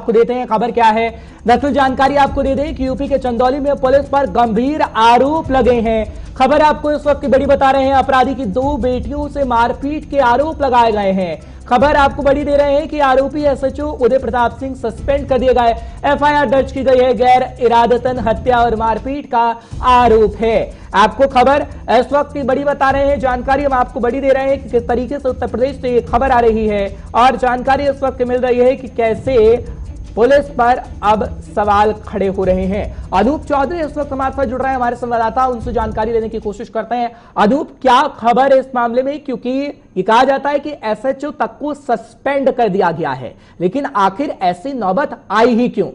आपको देते हैं खबर क्या है। दरअसल जानकारी आपको दे दें कि यूपी के चंदौली में पुलिस पर गंभीर आरोप लगे हैं। खबर आपको इस वक्त की बड़ी बता रहे हैं। अपराधी की 2 बेटियों से मारपीट के आरोप लगाए गए हैं। खबर आपको बड़ी दे रहे हैं कि आरोपी एसएचओ उदय प्रताप सिंह सस्पेंड कर दिए गए। एफआईआर दर्ज की गई है। गैर इरादतन हत्या और मारपीट का आरोप है। आपको खबर इस वक्त की बड़ी बता रहे हैं। जानकारी हम आपको बड़ी दे रहे हैं कि किस तरीके से उत्तर प्रदेश से खबर आ रही है और जानकारी इस वक्त मिल रही है कि कैसे पुलिस पर अब सवाल खड़े हो रहे हैं। अनूप चौधरी इस वक्त हमारे साथ जुड़ रहे हैं, हमारे संवाददाता, उनसे जानकारी लेने की कोशिश करते हैं। अनूप, क्या खबर है इस मामले में, क्योंकि ये कहा जाता है कि एसएचओ तक को सस्पेंड कर दिया गया है, लेकिन आखिर ऐसी नौबत आई ही क्यों?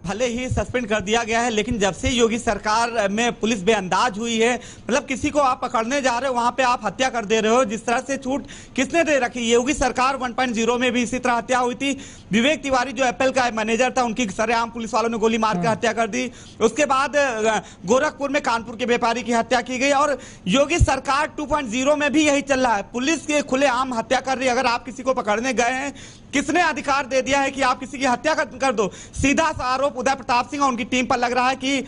भले ही सस्पेंड कर दिया गया है, लेकिन जब से योगी सरकार में पुलिस बेअंदाज हुई है, मतलब किसी को आप पकड़ने जा रहे हो वहां पे आप हत्या कर दे रहे हो, जिस तरह से छूट किसने दे रखी? योगी सरकार 1.0 में भी इसी तरह हत्या हुई थी। विवेक तिवारी जो एप्पल का मैनेजर था, उनकी सरेआम पुलिस वालों ने गोली मार कर हत्या कर दी। उसके बाद गोरखपुर में कानपुर के व्यापारी की हत्या की गई और योगी सरकार 2.0 में भी यही चल रहा है। पुलिस के खुलेआम हत्या कर रही है। अगर आप किसी को पकड़ने गए हैं, किसने अधिकार दे दिया है कि आप किसी की हत्या कर दो? सीधा सा आरोप उदय प्रताप सिंह और उनकी टीम पर लग रहा है कि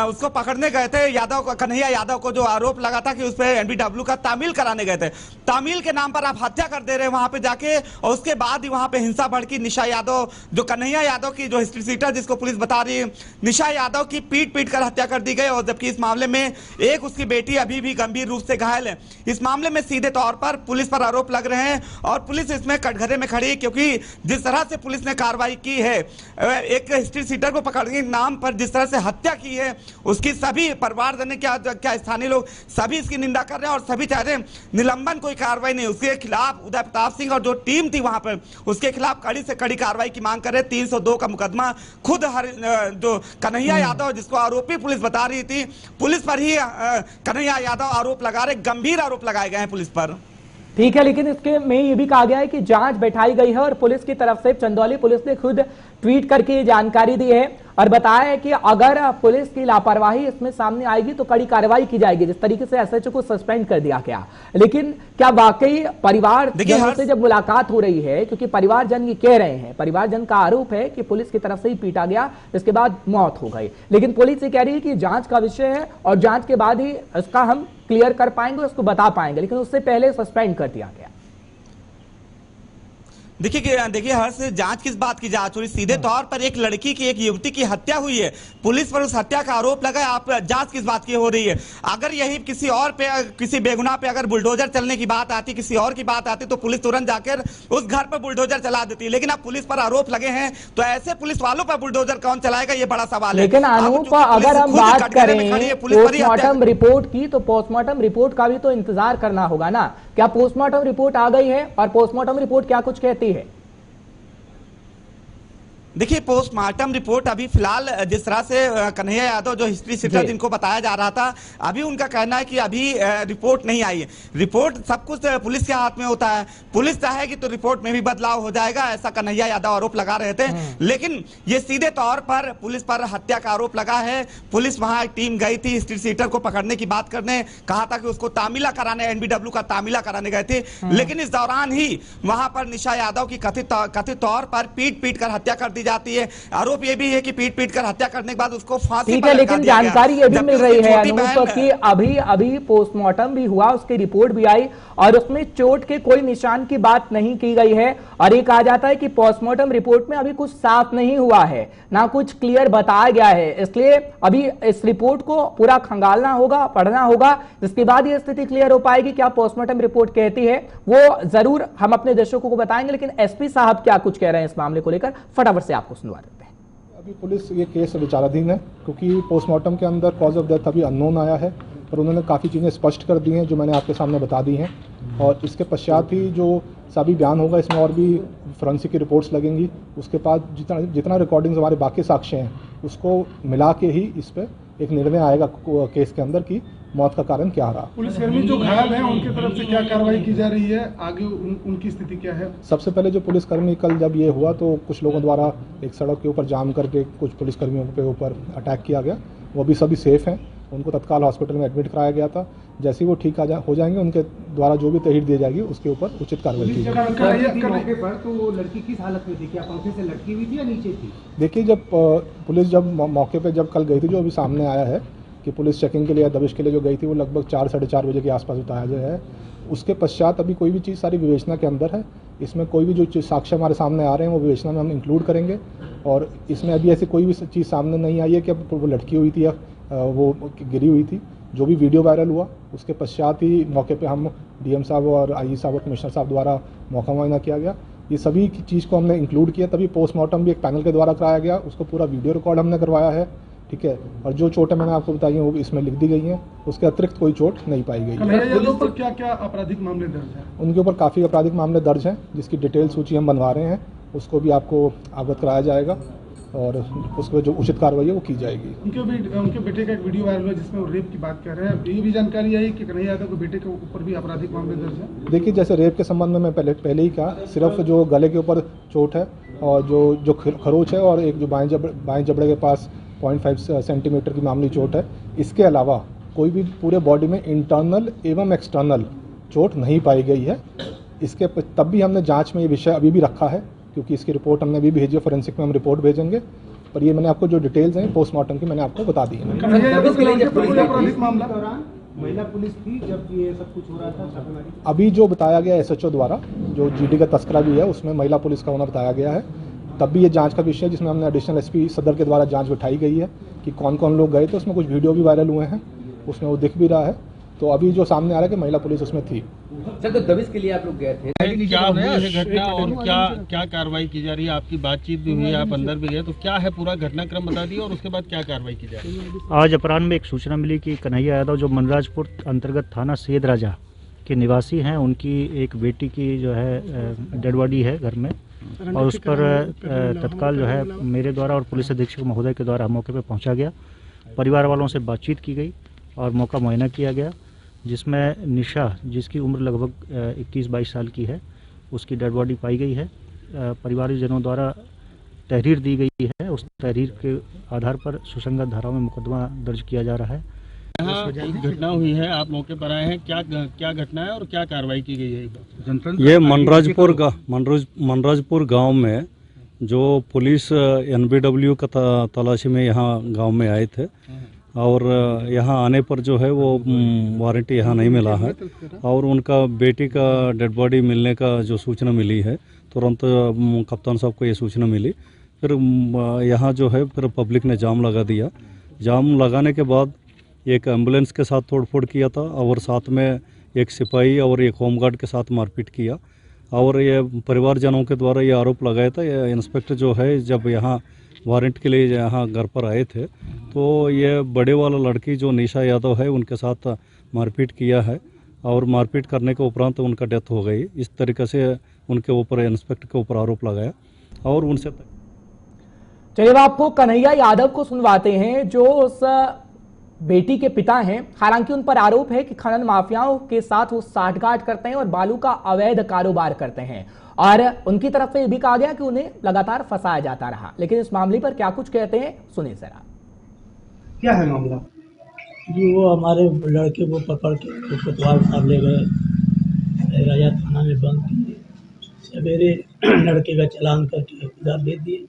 उसको पकड़ने गए थे यादव, कन्हैया यादव को, जो आरोप लगा था कि उस पर एनबीडब्ल्यू का तामील कराने गए थे। तामील के नाम पर आप हत्या कर दे रहे हैं वहां पे जाके, और उसके बाद ही वहां पे हिंसा भड़की। निशा यादव, जो कन्हैया यादव की जो हिस्ट्री सीटर जिसको पुलिस बता रही है, निशा यादव की पीट कर हत्या कर दी गई, और जबकि इस मामले में एक उसकी बेटी अभी भी गंभीर रूप से घायल है। इस मामले में सीधे तौर पर पुलिस पर आरोप लग रहे हैं और पुलिस इसमें कटघरे में खड़ी, क्योंकि जिस तरह से पुलिस ने कार्रवाई की है, एक हिस्ट्री सीटर को पकड़ने के नाम पर जिस तरह से हत्या की है, उसकी सभी परिवारजन ने क्या स्थानीय लोग सभी इसकी निंदा कर रहे हैं और सभी चाह रहे हैं निलंबन, कोई कार्रवाई नहीं। उसके खिलाफ उदय प्रताप सिंह और जो टीम थी वहां पर, उसके खिलाफ कड़ी से कड़ी कार्रवाई की मांग कर रहे। 302 का मुकदमा खुद जो कन्हैया यादव, जिसको आरोपी पुलिस बता रही थी, पुलिस पर ही कन्हैया यादव आरोप लगा रहे, गंभीर आरोप लगाए गए हैं पुलिस पर। ठीक है, लेकिन इसके में ये भी कहा गया है कि जांच बैठाई गई है और पुलिस की तरफ से चंदौली पुलिस ने खुद ट्वीट करके जानकारी दी है और बताया है कि अगर पुलिस की लापरवाही इसमें सामने आएगी तो कड़ी कार्रवाई की जाएगी, जिस तरीके से एसएचओ को सस्पेंड कर दिया गया। लेकिन क्या वाकई परिवारजनों से जब मुलाकात हो रही है, क्योंकि परिवारजन ये कह रहे हैं, परिवारजन का आरोप है कि पुलिस की तरफ से ही पीटा गया, इसके बाद मौत हो गई, लेकिन पुलिस ये कह रही है कि जांच का विषय है और जांच के बाद ही इसका हम क्लियर कर पाएंगे, उसको बता पाएंगे, लेकिन उससे पहले सस्पेंड कर दिया गया। देखिए हर्ष, जांच किस बात की जांच हो रही? सीधे तौर पर एक लड़की की, एक युवती की हत्या हुई है, पुलिस पर उस हत्या का आरोप लगा है, आप जांच किस बात की हो रही है? अगर यही किसी और पे, किसी बेगुनाह पे अगर बुलडोजर चलने की बात आती, किसी और की बात आती, तो पुलिस तुरंत जाकर उस घर पर बुलडोजर चला देती। लेकिन अब पुलिस पर आरोप लगे हैं, तो ऐसे पुलिस वालों पर बुलडोजर कौन चलाएगा, ये बड़ा सवाल है। लेकिन अनूप, अगर हम बात करें पोस्टमार्टम रिपोर्ट की, तो पोस्टमार्टम रिपोर्ट का भी तो इंतजार करना होगा ना। क्या पोस्टमार्टम रिपोर्ट आ गई है और पोस्टमार्टम रिपोर्ट क्या कुछ कहती है? देखिए, पोस्टमार्टम रिपोर्ट अभी फिलहाल जिस तरह से कन्हैया यादव जो हिस्ट्री सीटर जिनको बताया जा रहा था, अभी उनका कहना है कि अभी रिपोर्ट नहीं आई है। रिपोर्ट सब कुछ पुलिस के हाथ में होता है, पुलिस चाहेगी तो रिपोर्ट में भी बदलाव हो जाएगा, ऐसा कन्हैया यादव आरोप लगा रहे थे। लेकिन ये सीधे तौर पर पुलिस पर हत्या का आरोप लगा है। पुलिस वहां एक टीम गई थी हिस्ट्री सीटर को पकड़ने की बात करने, कहा था कि उसको तामीला कराने, एनबीडब्ल्यू का तामीला कराने गए थे, लेकिन इस दौरान ही वहां पर निशा यादव की कथित तौर पर पीट कर हत्या कर दी जाती है। आरोप ये भी है कि पीट कर हत्या करने के बाद उसको फांसी पर लगा दिया गया। लेकिन जानकारी ये भी मिल रही है अनूप कि अभी पोस्टमार्टम भी हुआ, उसकी रिपोर्ट भी आई और उसमें चोट के कोई निशान की बात नहीं की गई है, और ये कहा जाता है कि पोस्टमार्टम रिपोर्ट में अभी कुछ साफ नहीं हुआ है, ना कुछ क्लियर बताया गया है, इसलिए अभी इस रिपोर्ट को पूरा खंगालना होगा, पढ़ना होगा, जिसके बाद ये स्थिति क्लियर हो पाएगी। क्या पोस्टमार्टम रिपोर्ट कहती है वो जरूर हम अपने दर्शकों को बताएंगे, लेकिन एसपी साहब क्या कुछ कह रहे हैं इस मामले को लेकर, फटाफट से आपको सुनवा देते हैं। अभी पुलिस ये केस विचाराधीन है, क्योंकि पोस्टमार्टम के अंदर कॉज ऑफ डेथ अभी अननोन आया है और उन्होंने काफ़ी चीज़ें स्पष्ट कर दी हैं जो मैंने आपके सामने बता दी हैं, और इसके पश्चात ही जो सभी बयान होगा इसमें और भी फोरेंसिक की रिपोर्ट्स लगेंगी। उसके बाद जितना रिकॉर्डिंग्स हमारे बाकी साक्ष्य हैं उसको मिला के ही इस पर एक निर्णय आएगा केस के अंदर कि मौत का कारण क्या रहा। पुलिसकर्मी जो घायल हैं उनकी तरफ से क्या कार्रवाई की जा रही है, आगे उनकी स्थिति क्या है? सबसे पहले जो पुलिसकर्मी कल जब ये हुआ तो कुछ लोगों द्वारा एक सड़क के ऊपर जाम करके कुछ पुलिसकर्मियों के ऊपर अटैक किया गया, वो अभी सभी सेफ़ हैं। उनको तत्काल हॉस्पिटल में एडमिट कराया गया था। जैसे ही वो ठीक हो जाएंगे, उनके द्वारा जो भी तहरीर दी जाएगी उसके ऊपर उचित कार्रवाई की जाएगी। मौके पर तो वो लड़की किस हालत में थी? क्या पंखे से लटकी हुई थी या नीचे थी? देखिए, जब पुलिस जब मौके पे जब कल गई थी, जो अभी सामने आया है कि पुलिस चेकिंग के लिए या दबिश के लिए जो गई थी, वो लगभग 4 साढ़े 4 बजे के आसपास बताया गया है। उसके पश्चात अभी कोई भी चीज़ सारी विवेचना के अंदर है। इसमें कोई भी जो चीज़ साक्ष्य हमारे सामने आ रहे हैं वो विवेचना में हम इंक्लूड करेंगे। और इसमें अभी ऐसी कोई भी चीज़ सामने नहीं आई है कि अब वो लटकी हुई थी या वो गिरी हुई थी। जो भी वीडियो वायरल हुआ उसके पश्चात ही मौके पे हम डीएम साहब और आईजी साहब और कमिश्नर साहब द्वारा मौका मुआयना किया गया। ये सभी की चीज़ को हमने इंक्लूड किया। तभी पोस्टमार्टम भी एक पैनल के द्वारा कराया गया, उसको पूरा वीडियो रिकॉर्ड हमने करवाया है। ठीक है, और जो चोटें मैंने आपको बताई हैं वो इसमें लिख दी गई हैं। उसके अतिरिक्त कोई चोट नहीं पाई गई है। यादव पर क्या क्या आपराधिक मामले दर्ज हैं? उनके ऊपर काफ़ी आपराधिक मामले दर्ज हैं, जिसकी डिटेल सूची हम बनवा रहे हैं। उसको भी आपको अवगत कराया जाएगा और उसको जो उचित कार्रवाई है वो की जाएगी। उनके बेटे का एक वीडियो वायरल हुआ जिसमें वो रेप की बात कर रहे हैं। ये भी जानकारी आई कि कन्हैया यादव के बेटे के ऊपर भी आपराधिक मामले दर्ज है। देखिए, जैसे रेप के संबंध में मैं पहले ही कहा, सिर्फ जो गले के ऊपर चोट है और जो खरोच है और एक जो बाएं जबड़े के पास 0.5 सेंटीमीटर की मामूली चोट है, इसके अलावा कोई भी पूरे बॉडी में इंटरनल एवं एक्सटर्नल चोट नहीं पाई गई है। इसके तब भी हमने जांच में ये विषय अभी भी रखा है, क्योंकि इसकी रिपोर्ट हमने अभी भेजी है। फोरेंसिक में हम रिपोर्ट भेजेंगे, पर ये मैंने आपको जो डिटेल्स हैं पोस्टमार्टम की मैंने आपको बता दी है। महिला पुलिस थी जब ये सब कुछ हो रहा था छापेमारी? अभी जो बताया गया एसएचओ द्वारा, जो जीडी का तस्करा भी है, उसमें महिला पुलिस का होना बताया गया है। तब भी ये जांच का विषय, जिसमें हमने एडिशनल एसपी सदर के द्वारा जांच बिठाई गई है कि कौन कौन लोग गए थे। उसमें कुछ वीडियो भी वायरल हुए हैं, उसमें वो दिख भी रहा है। तो अभी जो सामने आ रहा है कि महिला पुलिस उसमें थी। सर, तो दबिश के लिए आप लोग गए थे, क्या हुआ है घटना और क्या कार्रवाई की जा रही है? आपकी बातचीत भी हुई, आप अंदर भी गए, तो क्या है पूरा घटनाक्रम बता दिए और उसके बाद क्या कार्रवाई की जा रही है? आज अपराह्न में एक सूचना मिली कि कन्हैया यादव जो मनराजपुर अंतर्गत थाना सैयद राजा के निवासी हैं, उनकी एक बेटी की जो है डेड बॉडी है घर में, और उस पर तत्काल जो है मेरे द्वारा और पुलिस अधीक्षक महोदय के द्वारा मौके पर पहुँचा गया। परिवार वालों से बातचीत की गई और मौका मुआयना किया गया, जिसमें निशा, जिसकी उम्र लगभग 21-22 साल की है, उसकी डेड बॉडी पाई गई है। परिवारजनों द्वारा तहरीर दी गई है, उस तहरीर के आधार पर सुसंगत धाराओं में मुकदमा दर्ज किया जा रहा है। यहाँ एक घटना हुई है, आप मौके पर आए हैं, क्या घटना है और क्या कार्रवाई की गई है? ये मनराजपुर गांव में जो पुलिस NBW का तलाशी में यहाँ गांव में आए थे, और यहाँ आने पर जो है वो वारंट यहाँ नहीं मिला है, और उनका बेटी का डेड बॉडी मिलने का जो सूचना मिली है, तुरंत कप्तान साहब को ये सूचना मिली। फिर यहाँ जो है फिर पब्लिक ने जाम लगा दिया। जाम लगाने के बाद एक एम्बुलेंस के साथ तोड़फोड़ किया था, और साथ में एक सिपाही और एक होमगार्ड के साथ मारपीट किया। और ये परिवारजनों के द्वारा ये आरोप लगाया था, ये इंस्पेक्टर जो है जब यहाँ वारंट के लिए यहाँ घर पर आए थे, तो ये बड़े वाला लड़की जो निशा यादव है उनके साथ मारपीट किया है, और मारपीट करने के उपरांत उनका डेथ हो गई। इस तरीके से उनके ऊपर इंस्पेक्टर के ऊपर आरोप लगाया और उनसे। चलिए अब आपको कन्हैया यादव को सुनवाते हैं, जो उस बेटी के पिता हैं। हालांकि उन पर आरोप है कि खनन माफियाओं के साथ वो साठगांठ करते हैं और बालू का अवैध कारोबार करते हैं, और उनकी तरफ से यह भी कहा गया कि उन्हें लगातार फंसाया जाता रहा। लेकिन इस मामले पर क्या कुछ कहते हैं, सुनिए जरा। क्या है मामला? जी, वो हमारे लड़के को पकड़ के कोतवाल साहब ले गए, राजा थाना में बंद किए। सवेरे लड़के का चालान करके खुदा भेज दिए।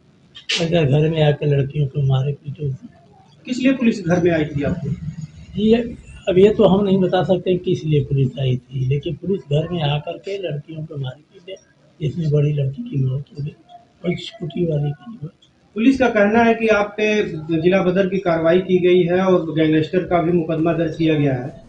अगर घर में आकर लड़कियों को मारे पीटे। किस लिए पुलिस घर में आई थी आपको? जी, अब ये तो हम नहीं बता सकते किस लिए पुलिस आई थी, लेकिन पुलिस घर में आकर के लड़कियों को मारे पीटे, जिसमें बड़ी लड़की की मौत हो गई और स्कूटी वाली की मौत। पुलिस का कहना है कि आप पे जिला बदर की कार्रवाई की गई है और गैंगस्टर का भी मुकदमा दर्ज किया गया है।